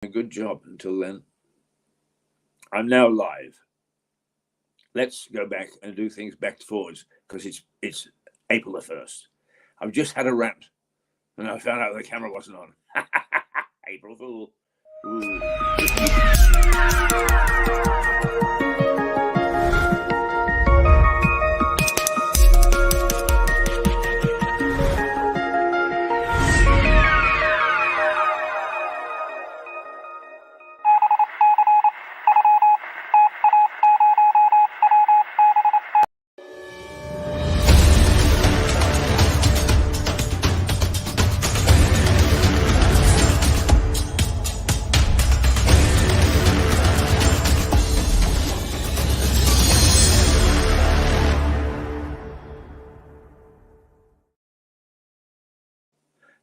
A good job until then. I'm now live. Let's go back and do things back forwards because it's April the 1st. I've just had a rant and I found out the camera wasn't on. April Fool. Ooh.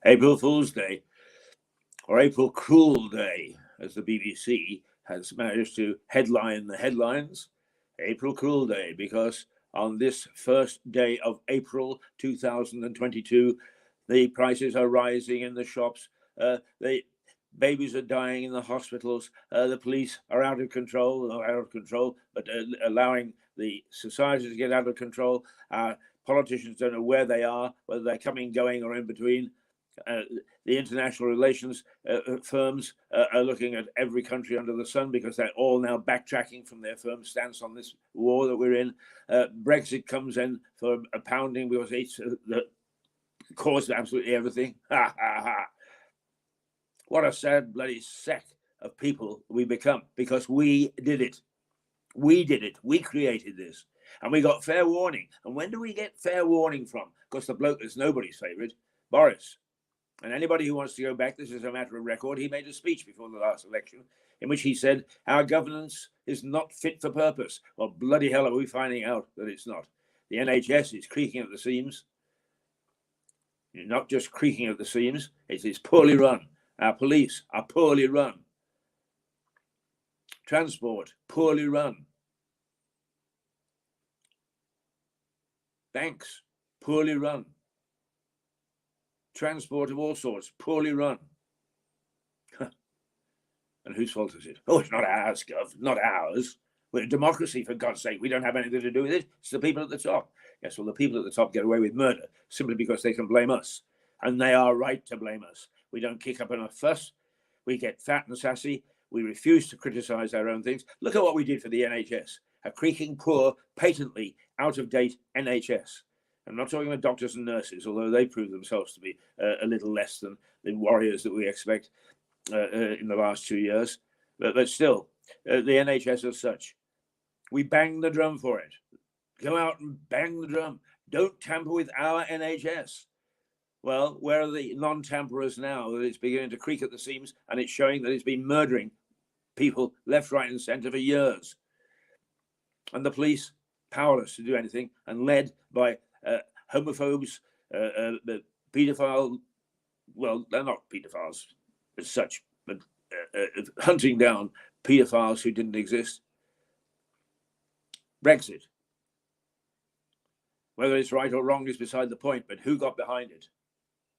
April Fool's Day, or April Cruel Day, as the BBC has managed to headline the headlines. April Cruel Day, because on this first day of April 2022, the prices are rising in the shops, the babies are dying in the hospitals, the police are out of control, but allowing the society to get out of control. Politicians don't know where they are, whether they're coming, going, or in between. The international relations firms are looking at every country under the sun because they're all now backtracking from their firm stance on this war that we're in. Brexit comes in for a pounding because it's the cause of absolutely everything. Ha ha ha. What a sad bloody sack of people we become because we did it. We did it. We created this. And we got fair warning. And when do we get fair warning from? Because the bloke that's nobody's favourite, Boris. And anybody who wants to go back, this is a matter of record. He made a speech before the last election in which he said, our governance is not fit for purpose. Well, bloody hell, are we finding out that it's not? The NHS is creaking at the seams. Not just creaking at the seams, it is poorly run. Our police are poorly run. Transport, poorly run. Banks, poorly run. Transport of all sorts, poorly run. And whose fault is it? Oh, it's not ours, Gov, not ours. We're a democracy, for God's sake. We don't have anything to do with it. It's the people at the top. Yes, well, the people at the top get away with murder simply because they can blame us. And they are right to blame us. We don't kick up enough fuss. We get fat and sassy. We refuse to criticize our own things. Look at what we did for the NHS. A creaking, poor, patently out-of-date NHS. I'm not talking about doctors and nurses, although they prove themselves to be a little less than the warriors that we expect in the last 2 years. But still, the NHS as such, we bang the drum for it. Go out and bang the drum. Don't tamper with our NHS. Well, where are the non-tamperers now that it's beginning to creak at the seams and it's showing that it's been murdering people left, right and centre for years? And the police, powerless to do anything and led by homophobes, paedophile, well, they're not paedophiles as such, but hunting down paedophiles who didn't exist. Brexit. Whether it's right or wrong is beside the point, but who got behind it?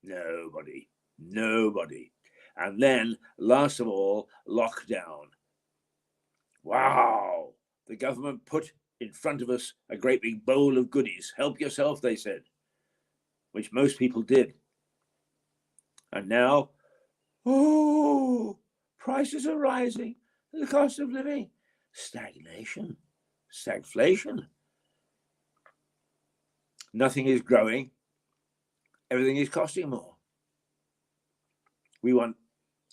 Nobody. Nobody. And then, last of all, lockdown. Wow. The government put in front of us a great big bowl of goodies. Help yourself, they said, which most people did. And now, oh, prices are rising, the cost of living, stagnation, stagflation. Nothing is growing, everything is costing more. We want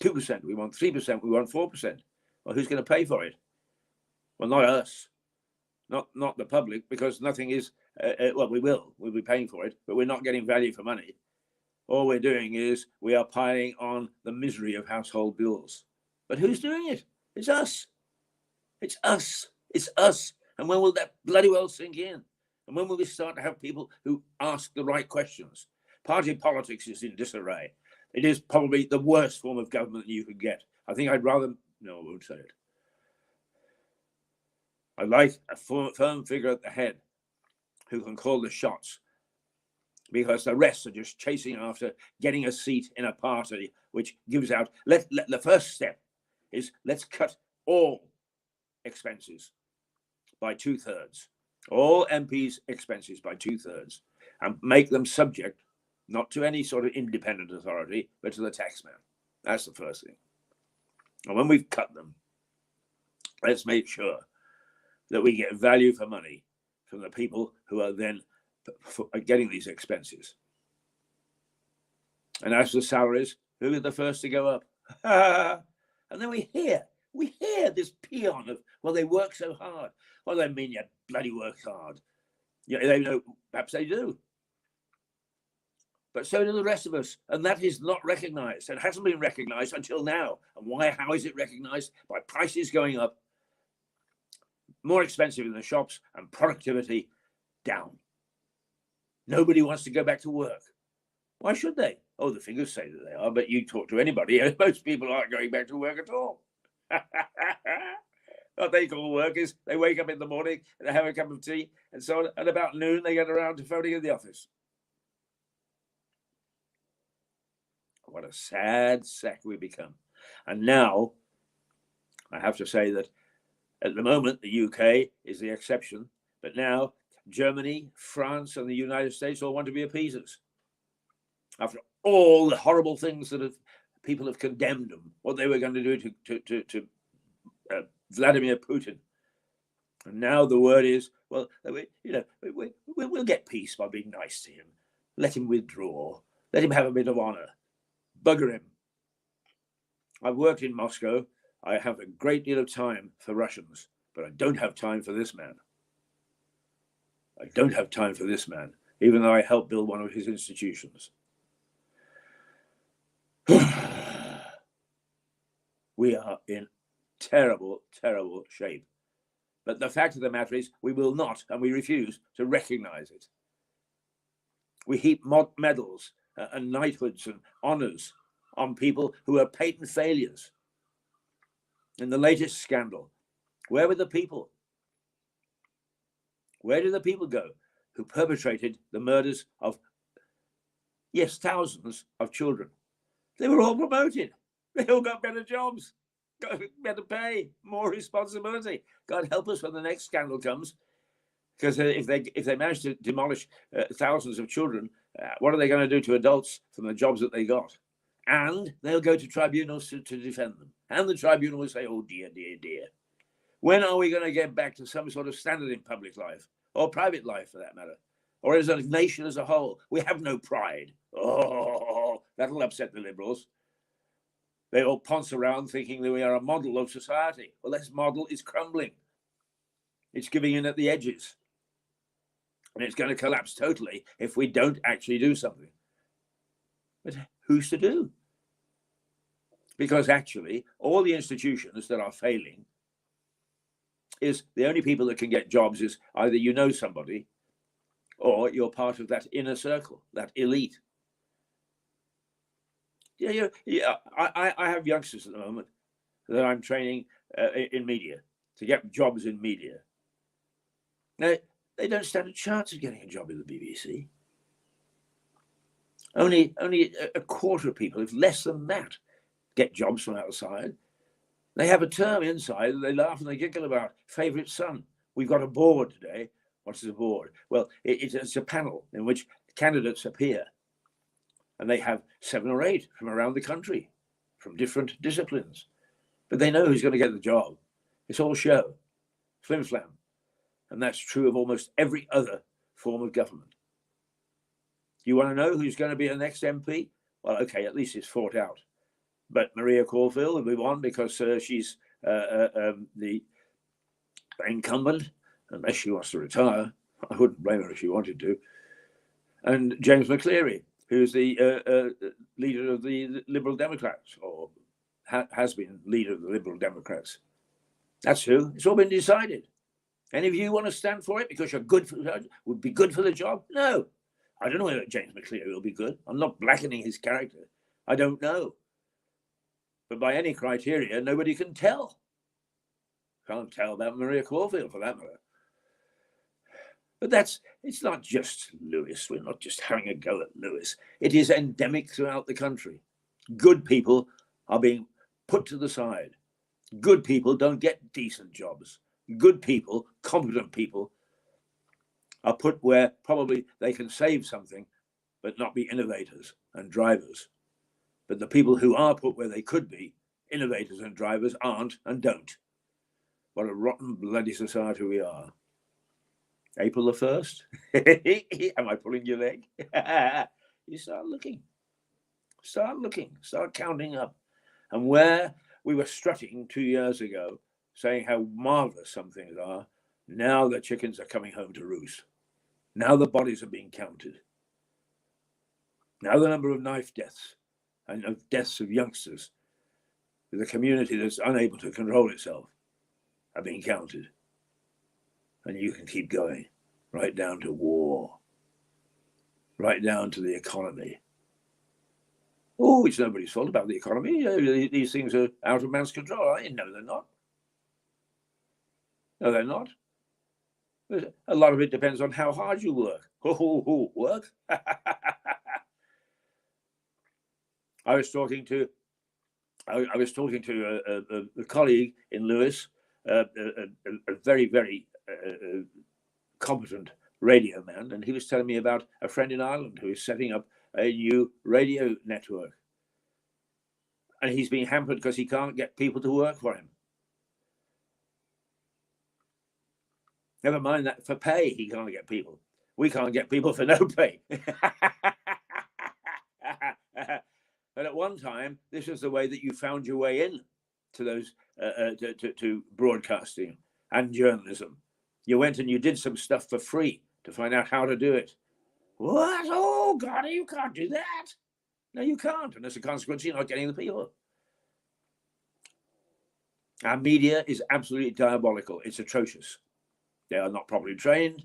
2%, we want 3%, we want 4%. Well, who's going to pay for it? Well, not us. Not the public, because nothing is, well, we'll be paying for it, but we're not getting value for money. All we're doing is we are piling on the misery of household bills. But who's doing it? It's us. It's us. It's us. And when will that bloody well sink in? And when will we start to have people who ask the right questions? Party politics is in disarray. It is probably the worst form of government you could get. I think I'd rather, no, I won't say it. I like a firm figure at the head who can call the shots, because the rest are just chasing after getting a seat in a party which gives out. Let the first step is let's cut all expenses by 2/3, all MPs' expenses by 2/3, and make them subject not to any sort of independent authority, but to the taxman. That's the first thing. And when we've cut them, let's make sure that we get value for money from the people who are then getting these expenses. And as for salaries, who are the first to go up? And then we hear this paean of, well, they work so hard. Well, they mean you bloody work hard. Yeah, they know, perhaps they do. But so do the rest of us. And that is not recognized. It hasn't been recognized until now. And why? How is it recognized? By prices going up, more expensive in the shops, and productivity down. Nobody wants to go back to work. Why should they? Oh, the figures say that they are, but you talk to anybody, most people aren't going back to work at all. What they call work is they wake up in the morning, they have a cup of tea, and so on, and about noon they get around to phoning in the office. What a sad sack we become. And now, I have to say that at the moment, the UK is the exception, but now Germany, France, and the United States all want to be appeasers. After all the horrible things that people have condemned them, what they were going to do to Vladimir Putin. And now the word is, well, we'll get peace by being nice to him. Let him withdraw. Let him have a bit of honor. Bugger him. I've worked in Moscow. I have a great deal of time for Russians, but I don't have time for this man. I don't have time for this man, even though I helped build one of his institutions. We are in terrible, terrible shape. But the fact of the matter is, we will not, and we refuse to recognize it. We heap medals and knighthoods and honors on people who are patent failures. In the latest scandal, where were the people? Where did the people go who perpetrated the murders of, yes, thousands of children? They were all promoted. They all got better jobs, got better pay, more responsibility. God help us when the next scandal comes, because if they manage to demolish thousands of children, what are they going to do to adults from the jobs that they got? And they'll go to tribunals to defend them. And the tribunal will say, oh dear, dear, dear. When are we going to get back to some sort of standard in public life, or private life for that matter, or as a nation as a whole? We have no pride. Oh, that'll upset the liberals. They all ponce around thinking that we are a model of society. Well, this model is crumbling. It's giving in at the edges. And it's going to collapse totally if we don't actually do something. But who's to do? Because actually, all the institutions that are failing is the only people that can get jobs is either you know somebody or you're part of that inner circle, that elite. I have youngsters at the moment that I'm training in media to get jobs in media. Now, they don't stand a chance of getting a job in the BBC. Only a quarter of people, if less than that, get jobs from outside. They have a term inside that they laugh and they giggle about. Favourite son. We've got a board today. What's a board? Well, it's a panel in which candidates appear. And they have 7 or 8 from around the country, from different disciplines. But they know who's going to get the job. It's all show, flim flam. And that's true of almost every other form of government. You want to know who's going to be the next MP? Well, okay, at least it's fought out. But Maria Caulfield will be one because she's the incumbent, unless she wants to retire. I wouldn't blame her if she wanted to. And James McCleary, who's the leader of the Liberal Democrats, or has been leader of the Liberal Democrats. That's who. It's all been decided. Any of you want to stand for it because you're good for would be good for the job? No. I don't know whether James McCleary will be good. I'm not blackening his character. I don't know. But by any criteria, nobody can tell. Can't tell about Maria Caulfield for that matter. But it's not just Lewis. We're not just having a go at Lewis. It is endemic throughout the country. Good people are being put to the side. Good people don't get decent jobs. Good people, competent people, are put where probably they can save something, but not be innovators and drivers. But the people who are put where they could be innovators and drivers aren't and don't. What a rotten bloody society we are. April the 1st? Am I pulling your leg? You start looking. Start counting up. And where we were strutting 2 years ago, saying how marvelous some things are, now the chickens are coming home to roost. Now the bodies are being counted. Now the number of knife deaths and of deaths of youngsters with a community that's unable to control itself are being counted. And you can keep going right down to war, right down to the economy. Oh, it's nobody's fault about the economy. These things are out of man's control. No, they're not. No, they're not. A lot of it depends on how hard you work. Work? I was talking to a colleague in Lewis, a very, very competent radio man, and he was telling me about a friend in Ireland who is setting up a new radio network. And he's being hampered because he can't get people to work for him. Never mind that for pay, he can't get people. We can't get people for no pay. But at one time, this was the way that you found your way in to those to broadcasting and journalism. You went and you did some stuff for free to find out how to do it. What? Oh, God, you can't do that. No, you can't. And as a consequence, you're not getting the people. Our media is absolutely diabolical. It's atrocious. They are not properly trained.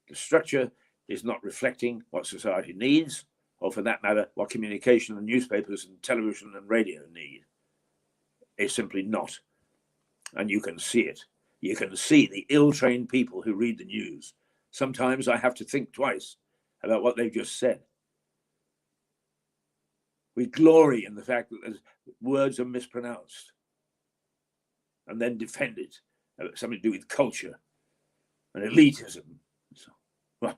The structure is not reflecting what society needs, or for that matter, what communication and newspapers and television and radio need. It's simply not. And you can see it. You can see the ill-trained people who read the news. Sometimes I have to think twice about what they've just said. We glory in the fact that words are mispronounced and then defend it. Something to do with culture and elitism. So, well,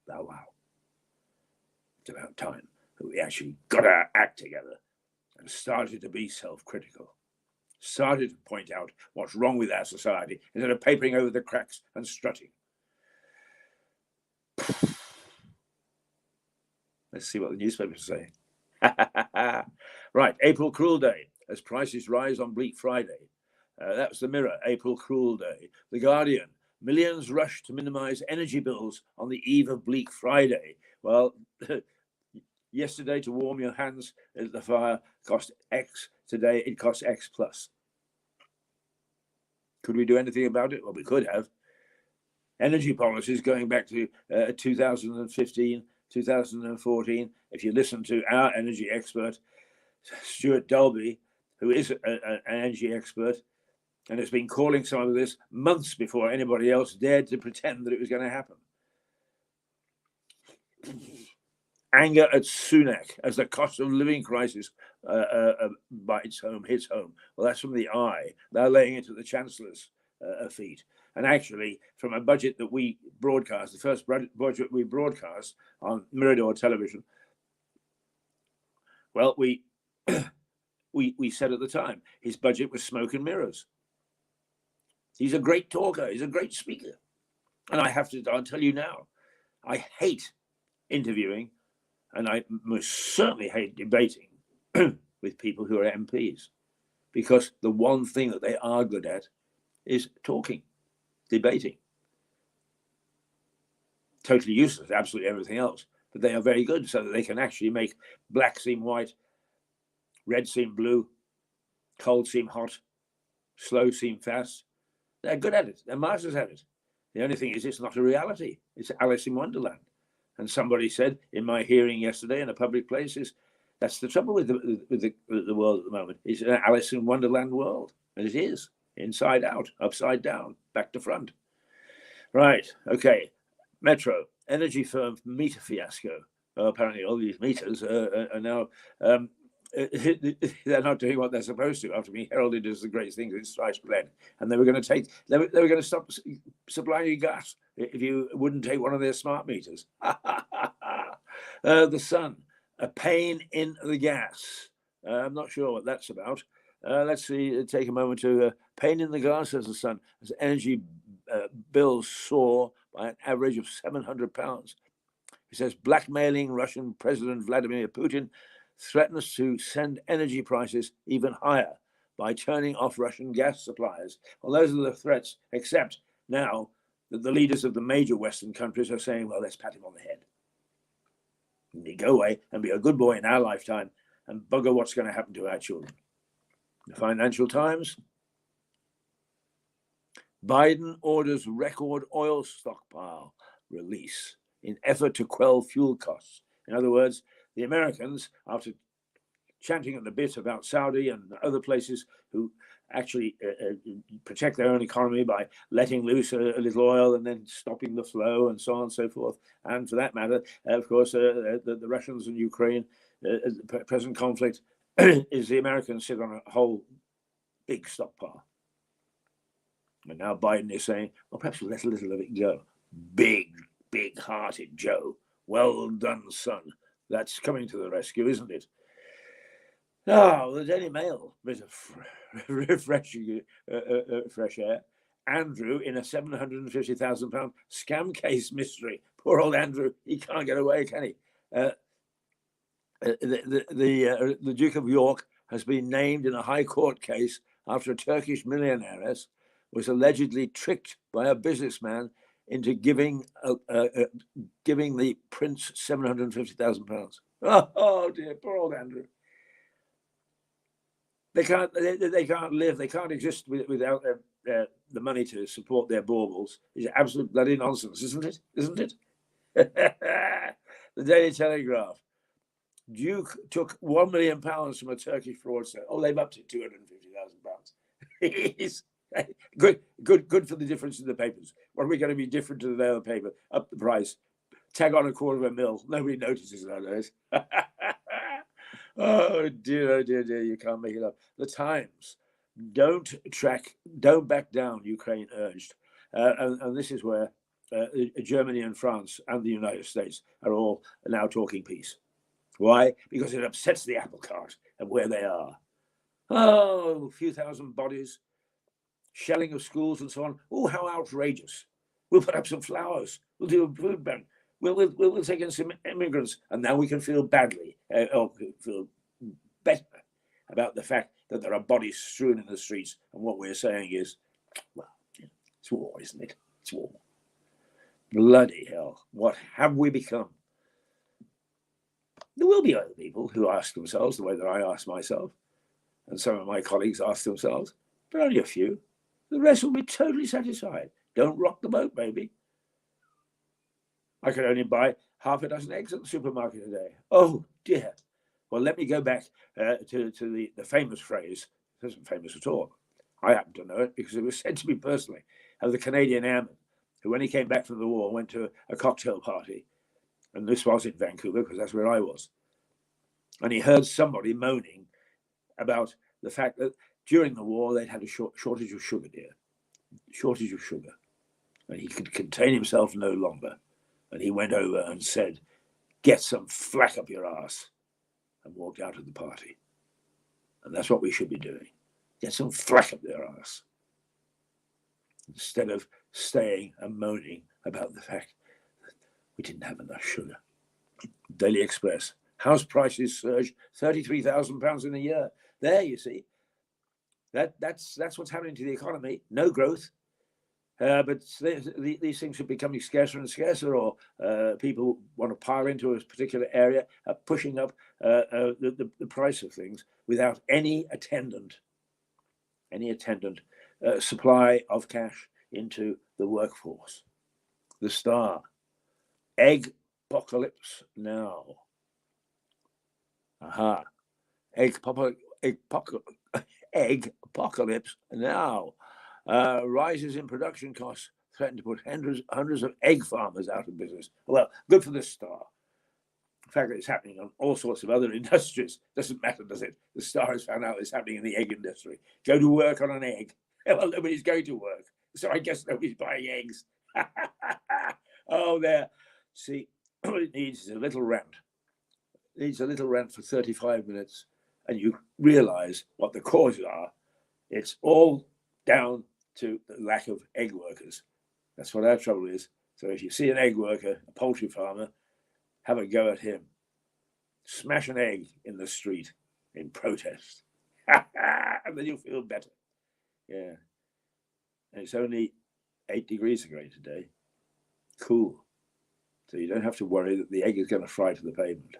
wow. It's about time that we actually got our act together and started to be self-critical. Started to point out what's wrong with our society instead of papering over the cracks and strutting. Let's see what the newspapers say. Right, April Cruel Day, as prices rise on Bleak Friday. That's the Mirror, April Cruel Day. The Guardian, millions rush to minimize energy bills on the eve of Bleak Friday. Well, yesterday to warm your hands at the fire cost X. Today it costs X plus. Could we do anything about it? Well, we could have. Energy policies going back to 2015, 2014. If you listen to our energy expert, Stuart Dolby, who is an energy expert, and has been calling some of this months before anybody else dared to pretend that it was going to happen. Anger at Sunak as the cost of living crisis hits home. Well, that's from the Eye. They're laying it at the Chancellor's feet. And actually, from a budget that we broadcast, the first budget we broadcast on Mirador television, well, we said at the time, his budget was smoke and mirrors. He's a great talker. He's a great speaker. And I'll tell you now, I hate interviewing, and I most certainly hate debating with people who are MPs, because the one thing that they are good at is talking, debating. Totally useless, absolutely everything else. But they are very good, so that they can actually make black seem white, red seem blue, cold seem hot, slow seem fast. They're good at it. They're masters at it. The only thing is, it's not a reality. It's Alice in Wonderland. And somebody said in my hearing yesterday in a public place, that's the trouble with the world at the moment. It's an Alice in Wonderland world. And it is. Inside out, upside down, back to front. Right. Okay. Metro. Energy firm meter fiasco. Apparently all these meters are now they're not doing what they're supposed to after being heralded as the greatest thing since sliced bread. And they were going to stop supplying you gas if you wouldn't take one of their smart meters. The sun, a pain in the gas. I'm not sure what that's about. Let's see, take a moment to pain in the gas, says the sun, as energy bills soar by an average of £700. He says blackmailing Russian President Vladimir Putin threatens to send energy prices even higher by turning off Russian gas suppliers. Well, those are the threats, except now that the leaders of the major Western countries are saying, well, let's pat him on the head. And go away and be a good boy in our lifetime and bugger what's going to happen to our children. The Financial Times. Biden orders record oil stockpile release in effort to quell fuel costs. In other words, the Americans, after chanting at the bit about Saudi and other places who actually protect their own economy by letting loose a little oil and then stopping the flow and so on and so forth. And for that matter, of course, the Russians and Ukraine, the present conflict, is the Americans sit on a whole big stockpile. And now Biden is saying, well, perhaps we'll let a little of it go. Big-hearted Joe. Well done, son. That's coming to the rescue, isn't it? Oh, the Daily Mail, bit of refreshing, fresh air. Andrew in a £750,000 scam case mystery. Poor old Andrew, he can't get away, can he? The Duke of York has been named in a High Court case after a Turkish millionaire was allegedly tricked by a businessman into giving the prince £750,000. Oh dear, poor old Andrew. They can't live. They can't exist without the money to support their baubles. It's absolute bloody nonsense, isn't it? Isn't it? The Daily Telegraph. Duke took £1 million from a Turkish fraudster. Oh, they've upped it £250,000. Good for the difference in the papers. What are we going to be different to the other paper? Up the price. Tag on £250,000. Nobody notices nowadays. Oh dear, you can't make it up. The Times. Don't back down, Ukraine urged. And this is where Germany and France and the United States are all now talking peace. Why? Because it upsets the apple cart of where they are. Oh, a few thousand bodies, shelling of schools and so on. Oh, how outrageous. We'll put up some flowers. We'll do a food bank. We'll take in some immigrants. And now we can feel badly, or feel better about the fact that there are bodies strewn in the streets. And what we're saying is, well, it's war, isn't it? It's war. Bloody hell. What have we become? There will be other people who ask themselves the way that I ask myself, and some of my colleagues ask themselves, but only a few. The rest will be totally satisfied. Don't rock the boat, baby. I could only buy half a dozen eggs at the supermarket a day. Oh, dear. Well, let me go back to the famous phrase. It isn't famous at all. I happen to know it because it was said to me personally, of the Canadian airman who, when he came back from the war, went to a cocktail party. And this was in Vancouver, because that's where I was. And he heard somebody moaning about the fact that during the war, they'd had a shortage of sugar, dear. Shortage of sugar. And he could contain himself no longer. And he went over and said, get some flack up your ass, and walked out of the party. And that's what we should be doing. Get some flack up their ass. Instead of staying and moaning about the fact that we didn't have enough sugar. Daily Express. House prices surge £33,000 in a year. There, you see. That's what's happening to the economy. No growth. But these things are becoming scarcer and scarcer, or people want to pile into a particular area, pushing up the price of things without any attendant supply of cash into the workforce. The Star. Egg apocalypse now. Aha. Egg apocalypse now. Rises in production costs threaten to put hundreds of egg farmers out of business. Well, good for the Star. The fact that it's happening on all sorts of other industries doesn't matter, does it? The Star has found out it's happening in the egg industry. Go to work on an egg. Well, nobody's going to work, so I guess nobody's buying eggs. Oh, there. See, all it needs is a little rant. It needs a little rant for 35 minutes, and you realise what the causes are. It's all down to the lack of egg workers. That's what our trouble is. So if you see an egg worker, a poultry farmer, have a go at him. Smash an egg in the street in protest. And then you'll feel better. Yeah. And it's only 8 degrees Centigrade today. Cool. So you don't have to worry that the egg is going to fry to the pavement.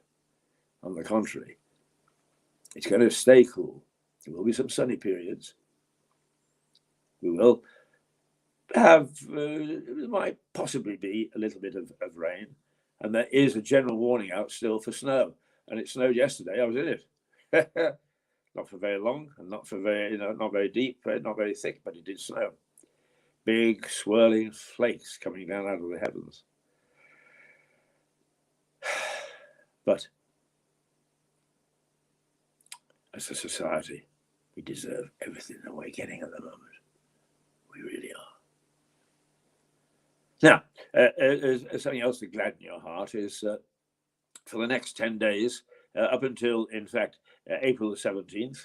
On the contrary, it's going to stay cool. There will be some sunny periods. We will have, there might possibly be a little bit of rain. And there is a general warning out still for snow. And it snowed yesterday. I was in it. Not for very long, and not for very, not very deep, not very thick, but it did snow. Big swirling flakes coming down out of the heavens. But as a society, we deserve everything that we're getting at the moment. We really are. Now, something else to gladden your heart is for the next 10 days, up until, in fact, April the 17th,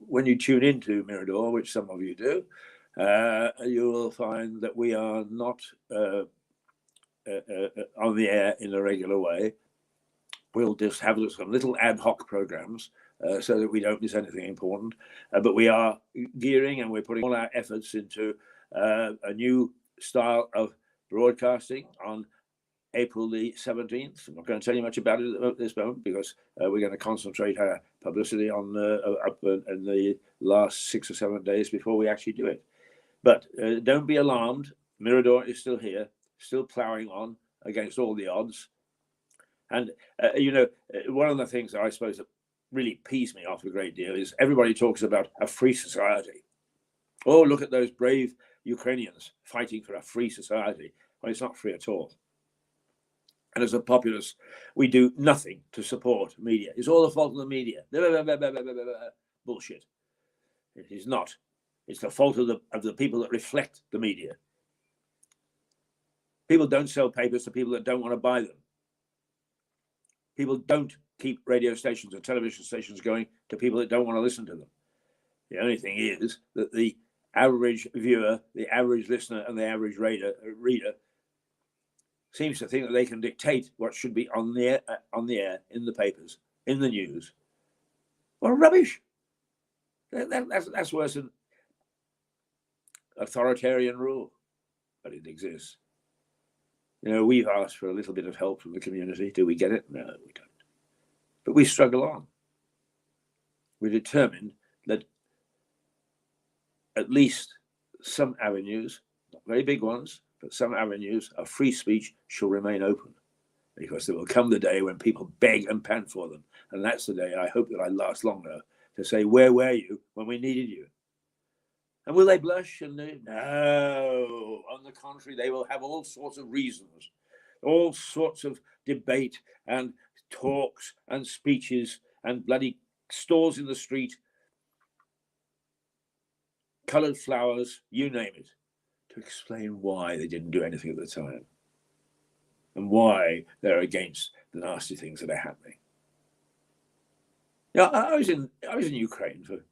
when you tune into Mirador, which some of you do, you will find that we are not on the air in a regular way. We'll just have some little ad hoc programs so that we don't miss anything important. But we are gearing and we're putting all our efforts into a new style of broadcasting on April the 17th. I'm not going to tell you much about it at this moment because we're going to concentrate our publicity on up in the last 6 or 7 days before we actually do it. But don't be alarmed. Mirador is still here, still ploughing on against all the odds. And, one of the things that I suppose that really pees me off a great deal is everybody talks about a free society. Oh, look at those brave Ukrainians fighting for a free society. Well, it's not free at all. And as a populace, we do nothing to support media. It's all the fault of the media. Bullshit. It is not. It's the fault of the people that reflect the media. People don't sell papers to people that don't want to buy them. People don't keep radio stations or television stations going to people that don't want to listen to them. The only thing is that the average viewer, the average listener, and the average reader seems to think that they can dictate what should be on the air, in the papers, in the news. Well, rubbish. That's worse than authoritarian rule, but it exists. We've asked for a little bit of help from the community. Do we get it? No, we don't. But we struggle on. We're determined that at least some avenues, not very big ones, but some avenues of free speech shall remain open, because there will come the day when people beg and pant for them. And that's the day I hope that I last longer to say, where were you when we needed you? And will they blush? No, on the contrary, they will have all sorts of reasons, all sorts of debate and talks and speeches and bloody stalls in the street, coloured flowers, you name it, to explain why they didn't do anything at the time and why they're against the nasty things that are happening. I was in Ukraine for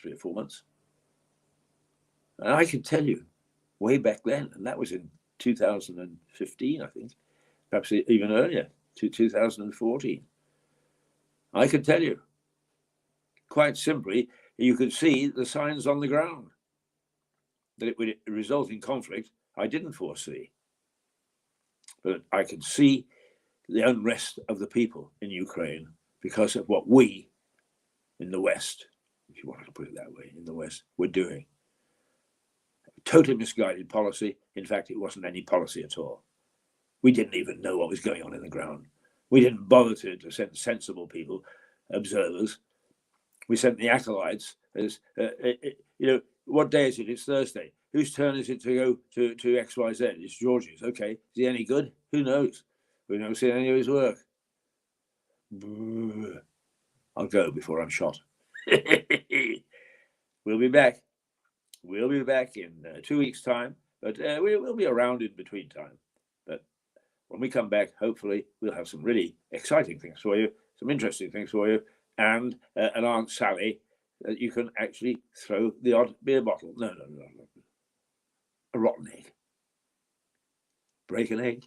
3 or 4 months. And I can tell you, way back then, and that was in 2015, I think, perhaps even earlier, to 2014. I can tell you, quite simply, you could see the signs on the ground that it would result in conflict. I didn't foresee. But I could see the unrest of the people in Ukraine because of what we in the West, if you wanted to put it that way, in the West, were doing. Totally misguided policy. In fact, it wasn't any policy at all. We didn't even know what was going on in the ground. We didn't bother to send sensible people, observers. We sent the acolytes as, what day is it? It's Thursday. whose turn is it to go to XYZ? It's George's. Okay. Is he any good? Who knows? We've never seen any of his work. I'll go before I'm shot. We'll be back. We'll be back in 2 weeks' time, but we'll be around in between time. But when we come back, hopefully, we'll have some really exciting things for you, some interesting things for you, and an Aunt Sally that you can actually throw the odd beer bottle. No. A rotten egg. Break an egg,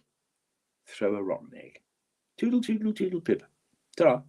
throw a rotten egg. Toodle, toodle, toodle, pip. Ta-ra.